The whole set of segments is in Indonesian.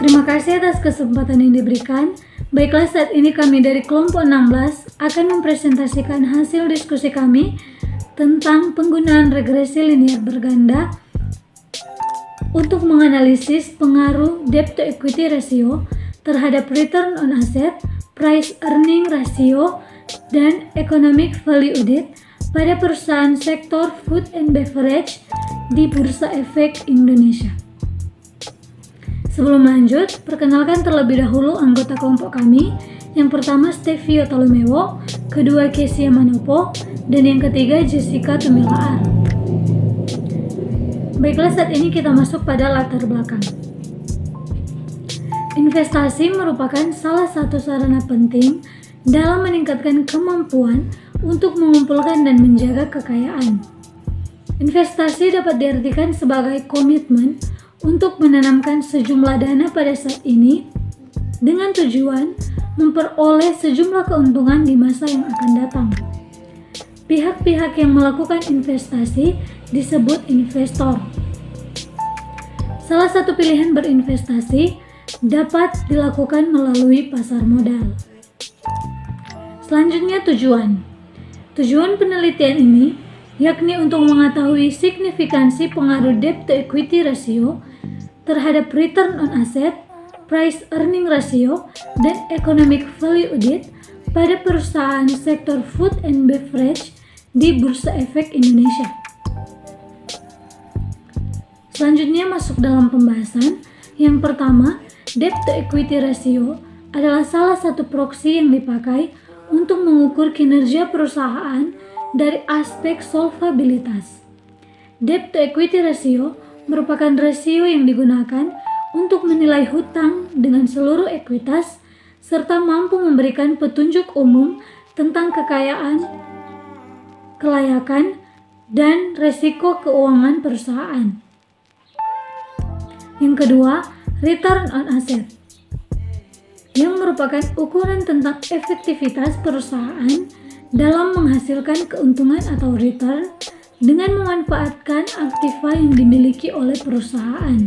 Terima kasih atas kesempatan yang diberikan. Baiklah, saat ini kami dari kelompok 16 akan mempresentasikan hasil diskusi kami tentang penggunaan regresi linear berganda untuk menganalisis pengaruh debt to equity ratio terhadap return on asset, price earning ratio, dan economic value added pada perusahaan sektor food and beverage di Bursa Efek Indonesia. Sebelum lanjut, perkenalkan terlebih dahulu anggota kelompok kami. Yang pertama Stevio Tolomewo, kedua Kesia Manopo, dan yang ketiga Jessica Tumilaar. Baiklah, saat ini kita masuk pada latar belakang. Investasi merupakan salah satu sarana penting dalam meningkatkan kemampuan untuk mengumpulkan dan menjaga kekayaan. Investasi dapat diartikan sebagai komitmen untuk menanamkan sejumlah dana pada saat ini dengan tujuan memperoleh sejumlah keuntungan di masa yang akan datang. Pihak-pihak yang melakukan investasi disebut investor. Salah satu pilihan berinvestasi dapat dilakukan melalui pasar modal. Selanjutnya tujuan. Tujuan penelitian ini yakni untuk mengetahui signifikansi pengaruh debt to equity ratio terhadap return on asset, price earning ratio, dan economic value added pada perusahaan sektor food and beverage di Bursa Efek Indonesia. Selanjutnya masuk dalam pembahasan. Yang pertama, debt to equity ratio adalah salah satu proksi yang dipakai untuk mengukur kinerja perusahaan dari aspek solvabilitas. Debt to equity ratio merupakan rasio yang digunakan untuk menilai hutang dengan seluruh ekuitas serta mampu memberikan petunjuk umum tentang kekayaan, kelayakan, dan resiko keuangan perusahaan. Yang kedua, return on asset, yang merupakan ukuran tentang efektivitas perusahaan dalam menghasilkan keuntungan atau return dengan memanfaatkan aktiva yang dimiliki oleh perusahaan.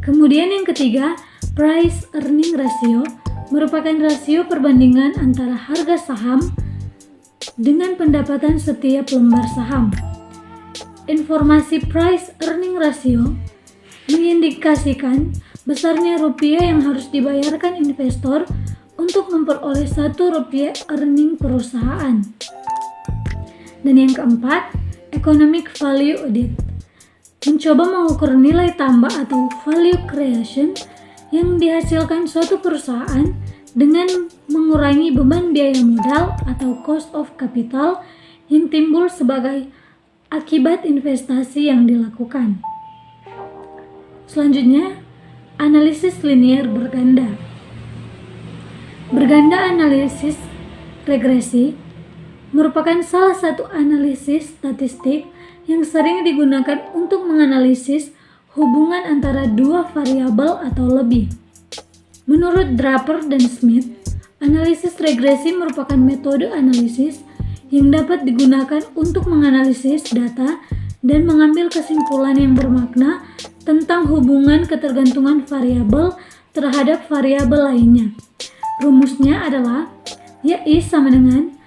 Kemudian yang ketiga, price earning ratio merupakan rasio perbandingan antara harga saham dengan pendapatan setiap lembar saham. Informasi price earning ratio mengindikasikan besarnya rupiah yang harus dibayarkan investor untuk memperoleh 1 rupiah earning perusahaan. Dan yang keempat, economic value added, mencoba mengukur nilai tambah atau value creation yang dihasilkan suatu perusahaan dengan mengurangi beban biaya modal atau cost of capital yang timbul sebagai akibat investasi yang dilakukan. Selanjutnya, analisis linear berganda. Berganda analisis regresi merupakan salah satu analisis statistik yang sering digunakan untuk menganalisis hubungan antara dua variabel atau lebih. Menurut Draper dan Smith, analisis regresi merupakan metode analisis yang dapat digunakan untuk menganalisis data dan mengambil kesimpulan yang bermakna tentang hubungan ketergantungan variabel terhadap variabel lainnya. Rumusnya adalah Y sama dengan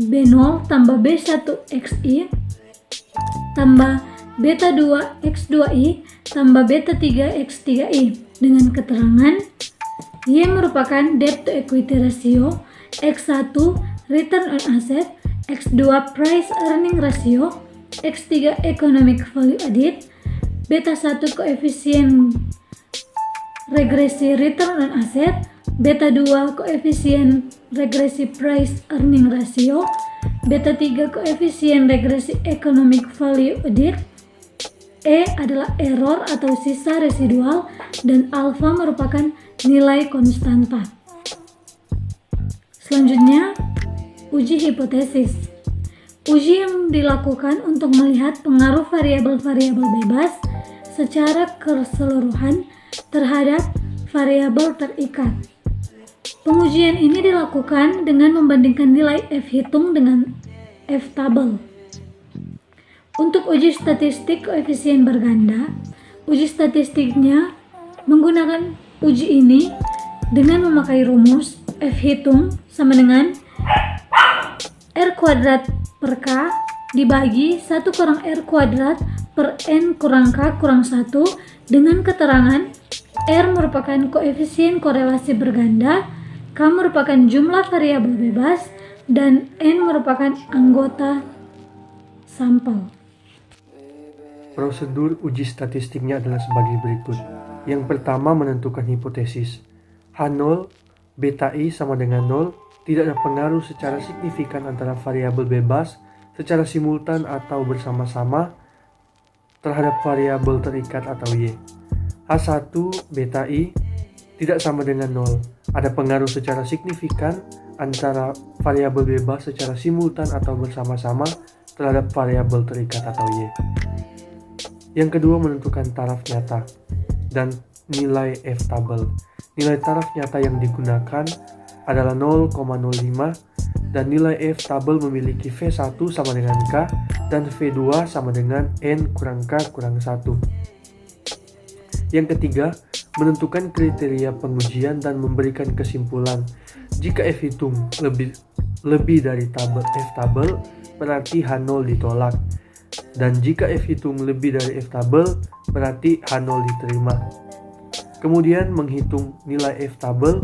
B0 tambah B1 XI tambah beta 2 X2I tambah beta 3 X3I dengan keterangan Y merupakan debt to equity ratio, X1 return on asset, X2 price earning ratio, X3 economic value added, beta 1 koefisien regresi return on asset, beta 2 koefisien regresi price earning ratio, beta 3 koefisien regresi economic value added, E adalah error atau sisa residual, dan alfa merupakan nilai konstanta. Selanjutnya, uji hipotesis. Uji yang dilakukan untuk melihat pengaruh variabel-variabel bebas secara keseluruhan terhadap variabel terikat. Pengujian ini dilakukan dengan membandingkan nilai F hitung dengan F tabel. Untuk uji statistik koefisien berganda, uji statistiknya Menggunakan uji ini dengan memakai rumus F hitung sama dengan R kuadrat per K dibagi 1 kurang R kuadrat per N kurang K kurang 1 dengan keterangan R merupakan koefisien korelasi berganda, K merupakan jumlah variabel bebas, dan N merupakan anggota sampel. Prosedur uji statistiknya adalah sebagai berikut. Yang pertama, menentukan hipotesis. H0, beta I sama dengan 0, tidak ada pengaruh secara signifikan antara variabel bebas secara simultan atau bersama-sama terhadap variabel terikat atau Y. H1, beta I tidak sama dengan 0. Ada pengaruh secara signifikan antara variabel bebas secara simultan atau bersama-sama terhadap variabel terikat atau Y. Yang kedua, menentukan taraf nyata dan nilai F-tabel. Nilai taraf nyata yang digunakan adalah 0,05 dan nilai F-tabel memiliki V1 sama dengan K dan V2 sama dengan N kurang K kurang 1. Yang ketiga, menentukan kriteria pengujian dan memberikan kesimpulan. Jika F hitung lebih dari tabel F-tabel, berarti H0 ditolak. Dan jika F hitung lebih dari F-tabel, berarti H0 diterima. Kemudian menghitung nilai F-tabel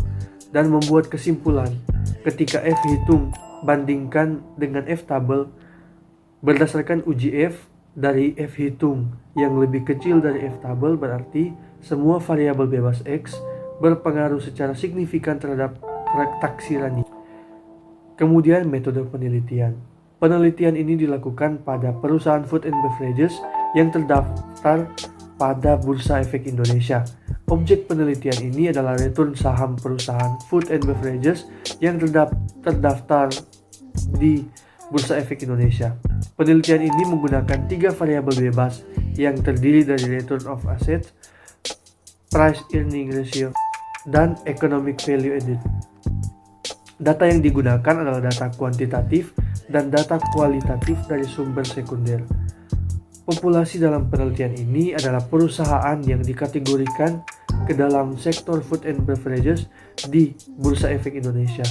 dan membuat kesimpulan. Ketika F hitung bandingkan dengan F-tabel, berdasarkan uji F dari F hitung yang lebih kecil dari F-tabel, berarti semua variabel bebas X berpengaruh secara signifikan terhadap taksiran. Kemudian metode penelitian. Penelitian ini dilakukan pada perusahaan food and beverages yang terdaftar pada Bursa Efek Indonesia. Objek penelitian ini adalah return saham perusahaan food and beverages yang terdaftar di Bursa Efek Indonesia. Penelitian ini menggunakan 3 variabel bebas yang terdiri dari return of assets, price earning ratio, dan economic value added. Data yang digunakan adalah data kuantitatif dan data kualitatif dari sumber sekunder. Populasi dalam penelitian ini adalah perusahaan yang dikategorikan ke dalam sektor food and beverages di Bursa Efek Indonesia.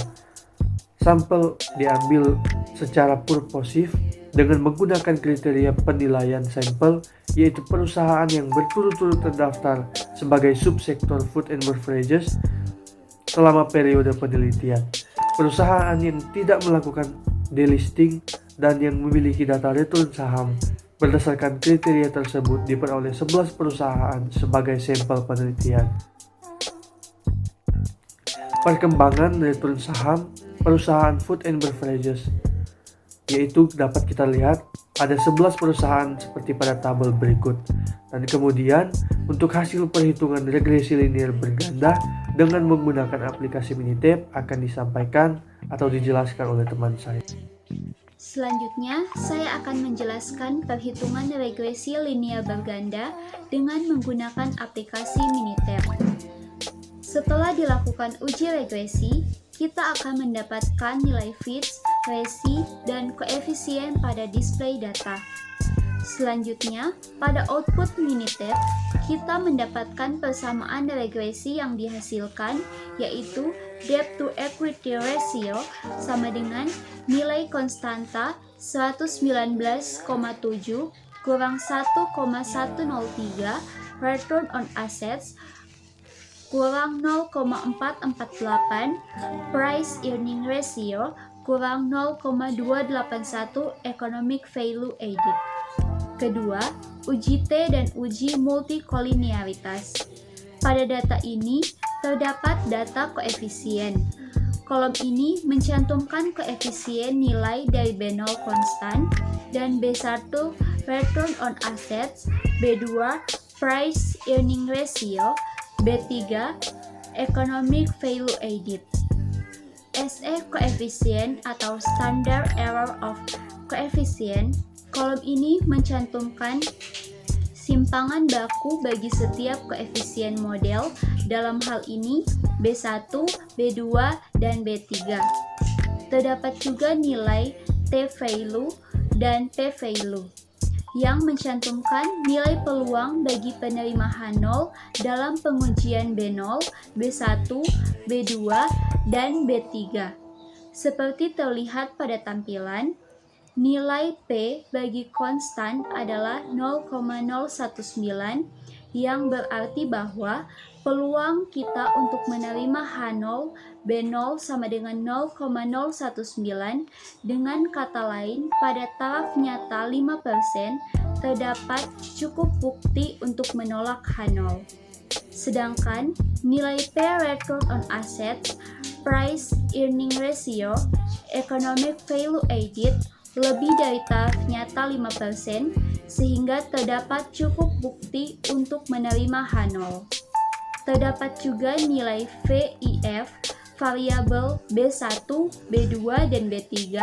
Sampel diambil secara purposif dengan menggunakan kriteria penilaian sampel, yaitu perusahaan yang berturut-turut terdaftar sebagai subsektor food and beverages selama periode penelitian. Perusahaan yang tidak melakukan delisting dan yang memiliki data return saham berdasarkan kriteria tersebut diperoleh 11 perusahaan sebagai sampel penelitian. Perkembangan return saham perusahaan food and beverages, yaitu dapat kita lihat ada 11 perusahaan seperti pada tabel berikut. Dan kemudian untuk hasil perhitungan regresi linear berganda dengan menggunakan aplikasi Minitab akan disampaikan atau dijelaskan oleh teman saya. Selanjutnya, saya akan menjelaskan perhitungan regresi linear berganda dengan menggunakan aplikasi Minitab. Setelah dilakukan uji regresi, kita akan mendapatkan nilai fits, resi, dan koefisien pada display data. Selanjutnya, pada output Minitab, kita mendapatkan persamaan regresi yang dihasilkan, yaitu debt to equity ratio sama dengan nilai konstanta 119,7 kurang 1,103, return on assets kurang 0,448, price earning ratio kurang 0,281, economic value added. Kedua, uji T dan uji multikolinearitas. Pada data ini terdapat data koefisien. Kolom ini mencantumkan koefisien nilai dari B0 konstan dan B1 return on assets, B2 price earning ratio, B3 economic value added. SE koefisien atau standard error of coefficient. Kolom ini mencantumkan simpangan baku bagi setiap koefisien model, dalam hal ini B1, B2, dan B3. Terdapat juga nilai T-value dan P-value. yang mencantumkan nilai peluang bagi penerima H0 dalam pengujian B0, B1, B2, dan B3. Seperti terlihat pada tampilan, nilai P bagi konstan adalah 0,019 yang berarti bahwa peluang kita untuk menerima H0, B0 sama dengan 0,019. Dengan kata lain, pada taraf nyata 5% terdapat cukup bukti untuk menolak H0. Sedangkan nilai P return on assets, price earning ratio, economic value added lebih dari taraf nyata 5%, sehingga terdapat cukup bukti untuk menerima H0. Terdapat juga nilai VIF, variabel B1, B2, dan B3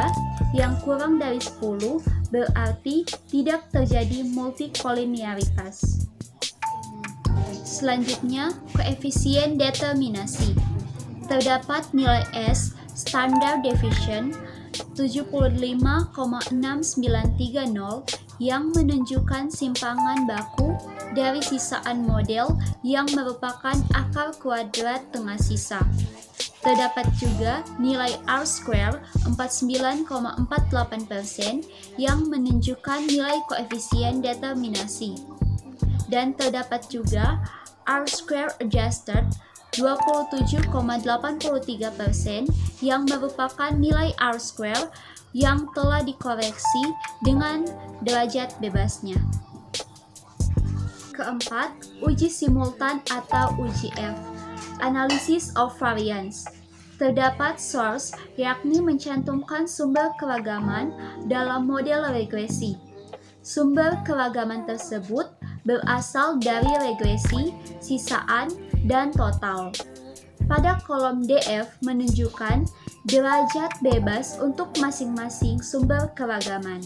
yang kurang dari 10, berarti tidak terjadi multikolinearitas. Selanjutnya, koefisien determinasi. Terdapat nilai S, standard deviation, 75,6930 yang menunjukkan simpangan baku dari sisaan model yang merupakan akar kuadrat tengah sisa. Terdapat juga nilai R-square 49,48% yang menunjukkan nilai koefisien determinasi. Dan terdapat juga R-square adjusted 27,83% yang merupakan nilai R-square yang telah dikoreksi dengan derajat bebasnya. Keempat, uji simultan atau UGF, Analysis of Variance. Terdapat source, yakni mencantumkan sumber keragaman dalam model regresi. Sumber keragaman tersebut berasal dari regresi, sisaan, dan total. Pada kolom DF menunjukkan derajat bebas untuk masing-masing sumber keragaman.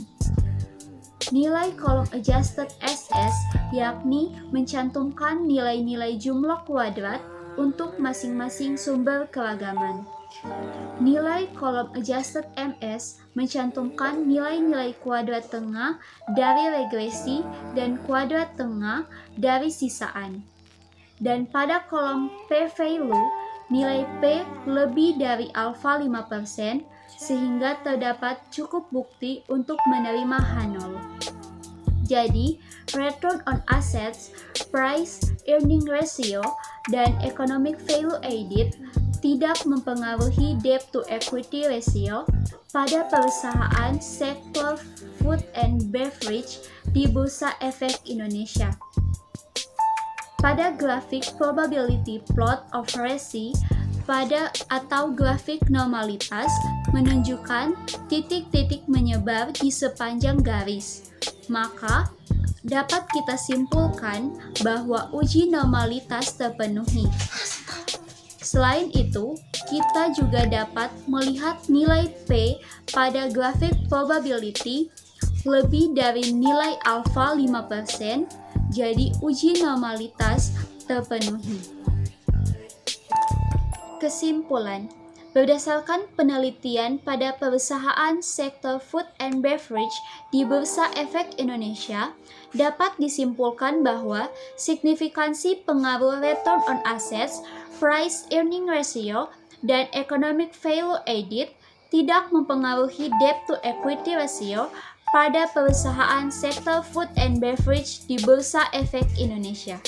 Nilai kolom adjusted SS yakni mencantumkan nilai-nilai jumlah kuadrat untuk masing-masing sumber keragaman. Nilai kolom adjusted MS mencantumkan nilai-nilai kuadrat tengah dari regresi dan kuadrat tengah dari sisaan. Dan pada kolom P-value, nilai P lebih dari alfa 5%, sehingga terdapat cukup bukti untuk menerima H0. Jadi, return on assets, price earning ratio, dan economic value added tidak mempengaruhi debt to equity ratio pada perusahaan sektor food and beverage di Bursa Efek Indonesia. Pada grafik probability plot of resi atau grafik normalitas menunjukkan titik-titik menyebar di sepanjang garis. Maka dapat kita simpulkan bahwa uji normalitas terpenuhi. Selain itu, kita juga dapat melihat nilai P pada grafik probability lebih dari nilai alfa 5%, jadi uji normalitas terpenuhi. Kesimpulan, berdasarkan penelitian pada perusahaan sektor food and beverage di Bursa Efek Indonesia, dapat disimpulkan bahwa signifikansi pengaruh return on assets, price earning ratio, dan economic value added tidak mempengaruhi debt to equity ratio pada perusahaan sektor food and beverage di Bursa Efek Indonesia.